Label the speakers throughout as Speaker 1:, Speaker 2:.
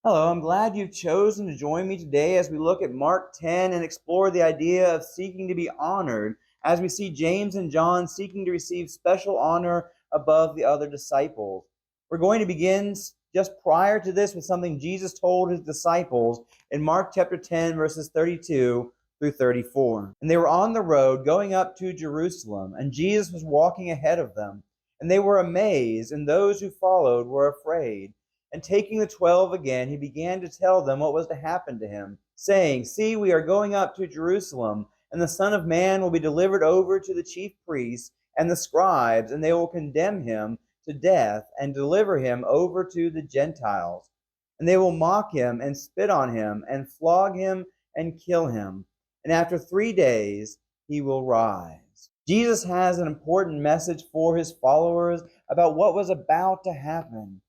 Speaker 1: Hello, I'm glad you've chosen to join me today as we look at Mark 10 and explore the idea of seeking to be honored, as we see James and John seeking to receive special honor above the other disciples. We're going to begin just prior to this with something Jesus told his disciples in Mark chapter 10, verses 32 through 34. And they were on the road going up to Jerusalem, and Jesus was walking ahead of them. And they were amazed, and those who followed were afraid. And taking the 12 again, he began to tell them what was to happen to him, saying, See, we are going up to Jerusalem, and the Son of Man will be delivered over to the chief priests and the scribes, and they will condemn him to death and deliver him over to the Gentiles. And they will mock him and spit on him and flog him and kill him. And after 3 days he will rise. Jesus has an important message for his followers about what was about to happen.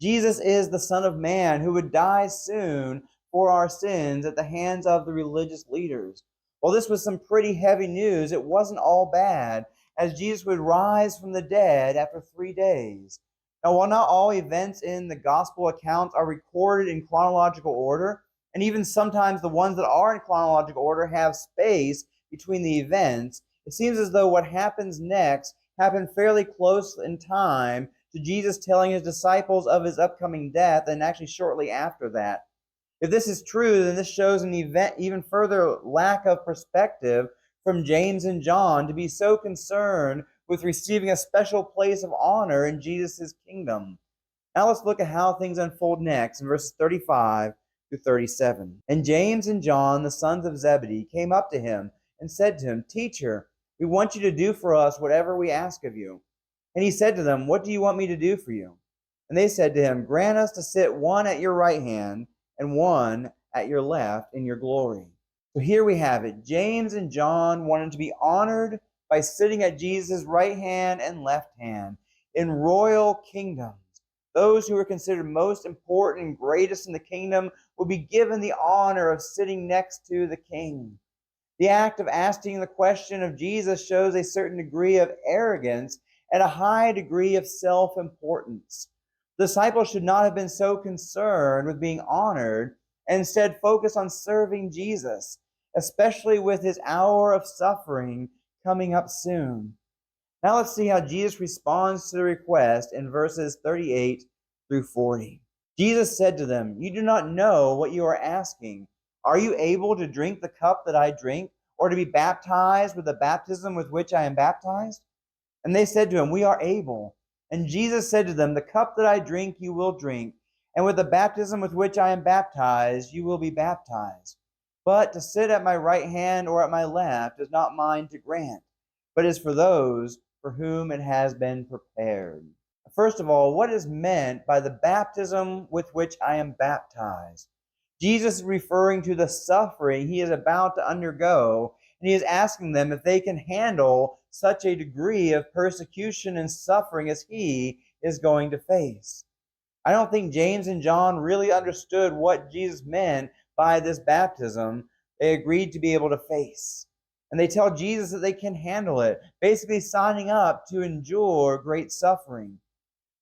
Speaker 1: Jesus is the Son of Man who would die soon for our sins at the hands of the religious leaders. Well, this was some pretty heavy news. It wasn't all bad, as Jesus would rise from the dead after 3 days. Now, while not all events in the gospel accounts are recorded in chronological order, and even sometimes the ones that are in chronological order have space between the events, it seems as though what happens next happened fairly close in time to Jesus telling his disciples of his upcoming death, and actually shortly after that. If this is true, then this shows an even further lack of perspective from James and John to be so concerned with receiving a special place of honor in Jesus' kingdom. Now let's look at how things unfold next in verses 35 through 37. And James and John, the sons of Zebedee, came up to him and said to him, Teacher, we want you to do for us whatever we ask of you. And he said to them, What do you want me to do for you? And they said to him, Grant us to sit one at your right hand and one at your left in your glory. So here we have it. James and John wanted to be honored by sitting at Jesus' right hand and left hand in royal kingdoms. Those who were considered most important and greatest in the kingdom would be given the honor of sitting next to the king. The act of asking the question of Jesus shows a certain degree of arrogance and a high degree of self-importance. The disciples should not have been so concerned with being honored and instead focus on serving Jesus, especially with his hour of suffering coming up soon. Now let's see how Jesus responds to the request in verses 38 through 40. Jesus said to them, You do not know what you are asking. Are you able to drink the cup that I drink, or to be baptized with the baptism with which I am baptized? And they said to him, We are able. And Jesus said to them, The cup that I drink you will drink, and with the baptism with which I am baptized you will be baptized. But to sit at my right hand or at my left is not mine to grant, but is for those for whom it has been prepared. First of all, what is meant by the baptism with which I am baptized? Jesus is referring to the suffering he is about to undergo, and he is asking them if they can handle such a degree of persecution and suffering as he is going to face. I don't think James and John really understood what Jesus meant by this baptism they agreed to be able to face. And they tell Jesus that they can handle it, basically signing up to endure great suffering.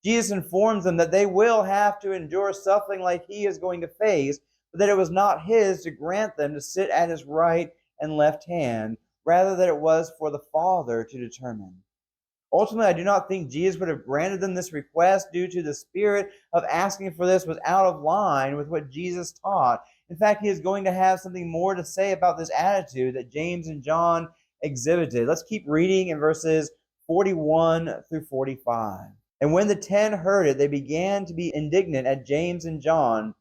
Speaker 1: Jesus informs them that they will have to endure suffering like he is going to face, but that it was not his to grant them to sit at his right and left hand, rather that it was for the Father to determine. Ultimately, I do not think Jesus would have granted them this request due to the spirit of asking for this was out of line with what Jesus taught. In fact, he is going to have something more to say about this attitude that James and John exhibited. Let's keep reading in verses 41 through 45. And when the 10 heard it, they began to be indignant at James and John.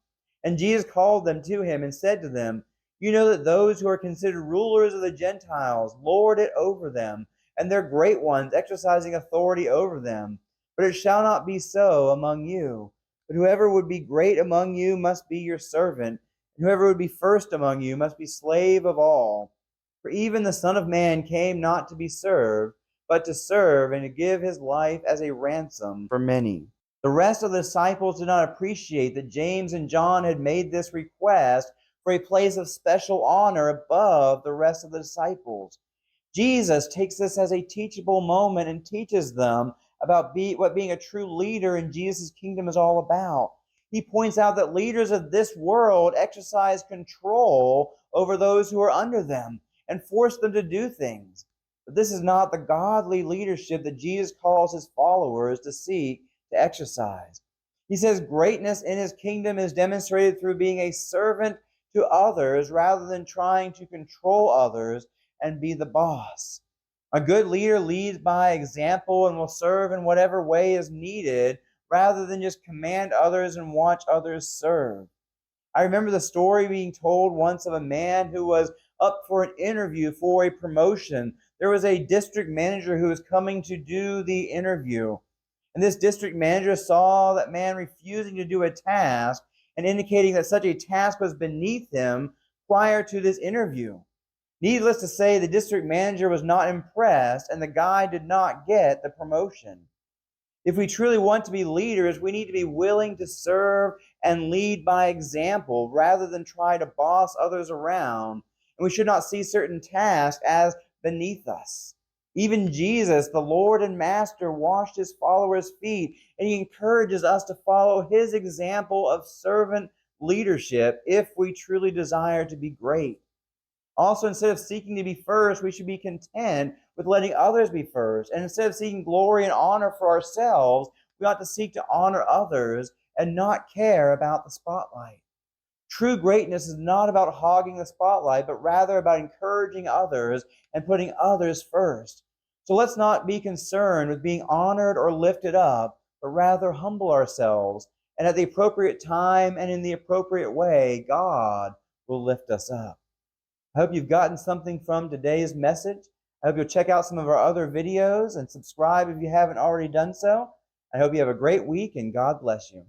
Speaker 1: And Jesus called them to him and said to them, You know that those who are considered rulers of the Gentiles lord it over them, and their great ones exercising authority over them. But it shall not be so among you. But whoever would be great among you must be your servant, and whoever would be first among you must be slave of all. For even the Son of Man came not to be served, but to serve and to give his life as a ransom for many. The rest of the disciples did not appreciate that James and John had made this request for a place of special honor above the rest of the disciples. Jesus takes this as a teachable moment and teaches them about what being a true leader in Jesus' kingdom is all about. He points out that leaders of this world exercise control over those who are under them and force them to do things. But this is not the godly leadership that Jesus calls his followers to seek to exercise. He says greatness in his kingdom is demonstrated through being a servant to others rather than trying to control others and be the boss. A good leader leads by example and will serve in whatever way is needed rather than just command others and watch others serve. I remember the story being told once of a man who was up for an interview for a promotion. There was a district manager who was coming to do the interview. And this district manager saw that man refusing to do a task and indicating that such a task was beneath him prior to this interview. Needless to say, the district manager was not impressed, and the guy did not get the promotion. If we truly want to be leaders, we need to be willing to serve and lead by example rather than try to boss others around. And we should not see certain tasks as beneath us. Even Jesus, the Lord and Master, washed his followers' feet, and he encourages us to follow his example of servant leadership if we truly desire to be great. Also, instead of seeking to be first, we should be content with letting others be first. And instead of seeking glory and honor for ourselves, we ought to seek to honor others and not care about the spotlight. True greatness is not about hogging the spotlight, but rather about encouraging others and putting others first. So let's not be concerned with being honored or lifted up, but rather humble ourselves. And at the appropriate time and in the appropriate way, God will lift us up. I hope you've gotten something from today's message. I hope you'll check out some of our other videos and subscribe if you haven't already done so. I hope you have a great week and God bless you.